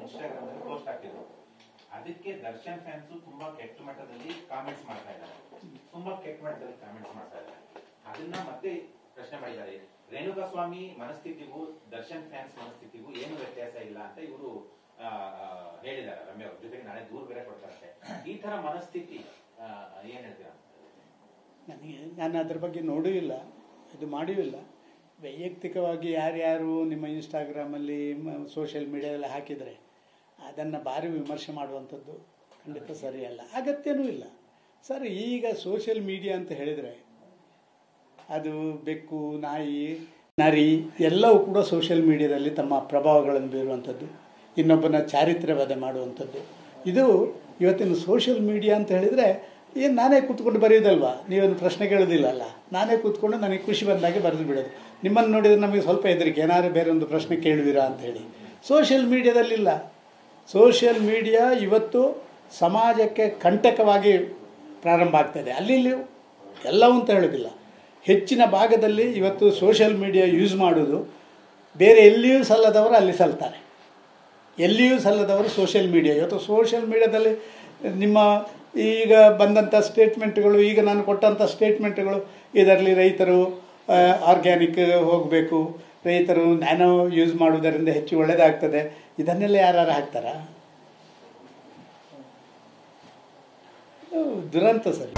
Instagram ಅಲ್ಲಿ post ಹಾಕಿದ್ರು. ಅದಕ್ಕೆ ದರ್ಶನ್ ಫ್ಯಾನ್ಸ್ ತುಂಬಾ ಕೆಟ್ಟ ಮಟ್ಟದಲ್ಲಿ ಕಾಮೆಂಟ್ಸ್ ಮಾಡ್ತಾ ಇದ್ದಾರೆ, ತುಂಬಾ ಕೆಟ್ಟ ಮಟ್ಟದಲ್ಲಿ ಕಾಮೆಂಟ್ಸ್ ಮಾಡ್ತಾ ಇದ್ದಾರೆ. ಅದನ್ನ ಮತ್ತೆ ಪ್ರಶ್ನೆ ಮಾಡಿದ್ದಾರೆ, ರೇಣುಕಾಸ್ವಾಮಿ ಮನಸ್ಥಿತಿಗೂ ದರ್ಶನ್ ಫ್ಯಾನ್ಸ್ ಮನಸ್ಥಿತಿಗೂ ಏನು ವ್ಯತ್ಯಾಸ ಇಲ್ಲ ಅಂತ ಇವರು ಹೇಳಿದ್ದಾರೆ. ರಮ್ಯ ಅವ್ರ ಜೊತೆಗೆ ನಾಳೆ ದೂರ ಬೇರೆ ಕೊಡ್ತಾರಂತೆ. ಈ ತರ ಮನಸ್ಥಿತಿ ಏನ್ ಹೇಳ್ತೀರಾ? ನಾನು ಅದ್ರ ಬಗ್ಗೆ ನೋಡೂ ಇಲ್ಲ, ಇದು ಮಾಡಿಯೂ ಇಲ್ಲ. ವೈಯಕ್ತಿಕವಾಗಿ ಯಾರ್ಯಾರು ನಿಮ್ಮ ಇನ್ಸ್ಟಾಗ್ರಾಮಲ್ಲಿ ಸೋಷಿಯಲ್ ಮೀಡಿಯಾದಲ್ಲಿ ಹಾಕಿದರೆ ಅದನ್ನು ಭಾರಿ ವಿಮರ್ಶೆ ಮಾಡುವಂಥದ್ದು ಖಂಡಿತ ಸರಿಯಲ್ಲ, ಅಗತ್ಯನೂ ಇಲ್ಲ. ಸರ್, ಈಗ ಸೋಷಿಯಲ್ ಮೀಡಿಯಾ ಅಂತ ಹೇಳಿದರೆ ಅದು ಬೆಕ್ಕು, ನಾಯಿ, ನರಿ ಎಲ್ಲವೂ ಕೂಡ ಸೋಷಿಯಲ್ ಮೀಡಿಯಾದಲ್ಲಿ ತಮ್ಮ ಪ್ರಭಾವಗಳನ್ನು ಬೀರುವಂಥದ್ದು, ಇನ್ನೊಬ್ಬನ ಚಾರಿತ್ರ್ಯವಧೆ ಮಾಡುವಂಥದ್ದು. ಇದು ಇವತ್ತಿನ ಸೋಷಿಯಲ್ ಮೀಡಿಯಾ ಅಂತ ಹೇಳಿದರೆ ಏನು ನಾನೇ ಕೂತ್ಕೊಂಡು ಬರೆಯೋದಲ್ವಾ, ನೀವೇನು ಪ್ರಶ್ನೆ ಕೇಳೋದಿಲ್ಲ ಅಲ್ಲ, ನಾನೇ ಕೂತ್ಕೊಂಡು ನನಗೆ ಖುಷಿ ಬಂದಾಗೆ ಬರೆದು ಬಿಡೋದು. ನಿಮ್ಮನ್ನು ನೋಡಿದರೆ ನಮಗೆ ಸ್ವಲ್ಪ ಹೆದರಿಕೆ, ಏನಾದ್ರು ಬೇರೆ ಒಂದು ಪ್ರಶ್ನೆ ಕೇಳುವಿರಾ ಅಂಥೇಳಿ. ಸೋಷಿಯಲ್ ಮೀಡಿಯಾದಲ್ಲಿಲ್ಲ. ಸೋಷಿಯಲ್ ಮೀಡಿಯಾ ಇವತ್ತು ಸಮಾಜಕ್ಕೆ ಕಂಟಕವಾಗಿ ಪ್ರಾರಂಭ ಆಗ್ತಾಯಿದೆ. ಅಲ್ಲಿ ಎಲ್ಲವೂ ಅಂತ ಹೇಳೋದಿಲ್ಲ, ಹೆಚ್ಚಿನ ಭಾಗದಲ್ಲಿ ಇವತ್ತು ಸೋಷಿಯಲ್ ಮೀಡಿಯಾ ಯೂಸ್ ಮಾಡೋದು ಬೇರೆ ಎಲ್ಲಿಯೂ ಸಲ್ಲದವರು ಅಲ್ಲಿ ಸಲ್ತಾರೆ, ಎಲ್ಲಿಯೂ ಸಲ್ಲದವರು ಸೋಷಿಯಲ್ ಮೀಡಿಯಾ. ಇವತ್ತು ಸೋಷಿಯಲ್ ಮೀಡಿಯಾದಲ್ಲಿ ನಿಮ್ಮ ಈಗ ಬಂದಂಥ ಸ್ಟೇಟ್ಮೆಂಟ್ಗಳು, ಈಗ ನಾನು ಕೊಟ್ಟಂಥ ಸ್ಟೇಟ್ಮೆಂಟ್ಗಳು, ಇದರಲ್ಲಿ ರೈತರು ಆರ್ಗ್ಯಾನಿಕ್ ಹೋಗಬೇಕು, ರೈತರು ನ್ಯಾನೋ ಯೂಸ್ ಮಾಡುವುದರಿಂದ ಹೆಚ್ಚು ಒಳ್ಳೆಯದಾಗ್ತದೆ, ಇದನ್ನೆಲ್ಲ ಯಾರು ಹಾಕ್ತಾರಾ? ದುರಂತ ಸರಿ.